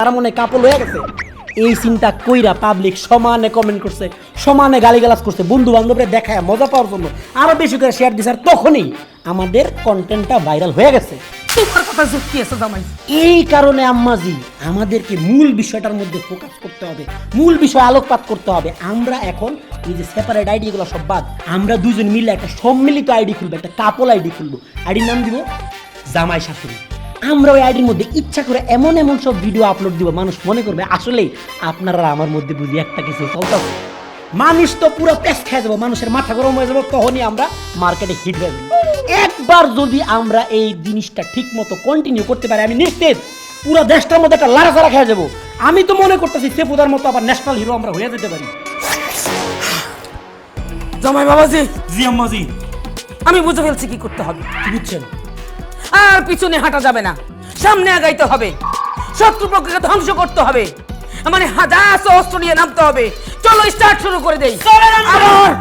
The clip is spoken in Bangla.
তারা মনে কাপড় হয়ে গেছে। এই সিনটা কইরা পাবলিক সমানে কমেন্ট করছে, সমানে গালিগালাজ করছে, বন্ধু বান্ধবরা দেখায় মজা পাওয়ার জন্য আরো বেশি করে শেয়ার দিছে। আর তখনই আমাদের কন্টেন্টটা ভাইরাল হয়ে গেছে। তোমার কথা যুক্তি আছে জামাই। এই কারণে আম্মাজি আমাদেরকে মূল বিষয়টার মধ্যে ফোকাস করতে হবে, মূল বিষয় আলোকপাত করতে হবে। আমরা এখন এই যে সেপারেট আইডিগুলো সব বাদ, আমরা দুজন মিলে একটা সম্মিলিত আইডি খুলবো, একটা কাপল আইডি খুলবো। আইডির নাম দিব জামাই শাশুড়ি। আমরা ওই আইডির মধ্যে ইচ্ছা করে এমন এমন সব ভিডিও আপলোড দিব, মানুষ মনে করবে আসলেই আপনারা আমার মধ্যে বুঝি একটা কিছু চলতেছে। মানুষ তো পুরো পেস খেয়ে যাবো, মানুষের মাথা গরম হয়ে যাবো, তখনই আমরা মার্কেটে হিট হয়ে যাবো। একবার যদি আমরা এই জিনিসটা ঠিক মতো কন্টিনিউ করতে পারি, আমি নিশ্চিত পুরো দেশটার মধ্যে একটা লাড়াচাড়া খেয়ে যাবো। আমি তো মনে করতেছি সেফুদার মতো আবার ন্যাশনাল হিরো আমরা হয়ে যেতে পারি। জামাই বাবাজি, জি আম্মাজি। আমি বুঝে ফেলছি কি করতে হবে। কি বুঝছেন? আর পিছনে হাঁটা যাবে না, সামনে আগাইতে হবে, শত্রুপক্ষকে ধ্বংস করতে হবে, মানে হাজার অস্ত্র নিয়ে নামতে হবে। চলো স্টার্ট শুরু করে দেই।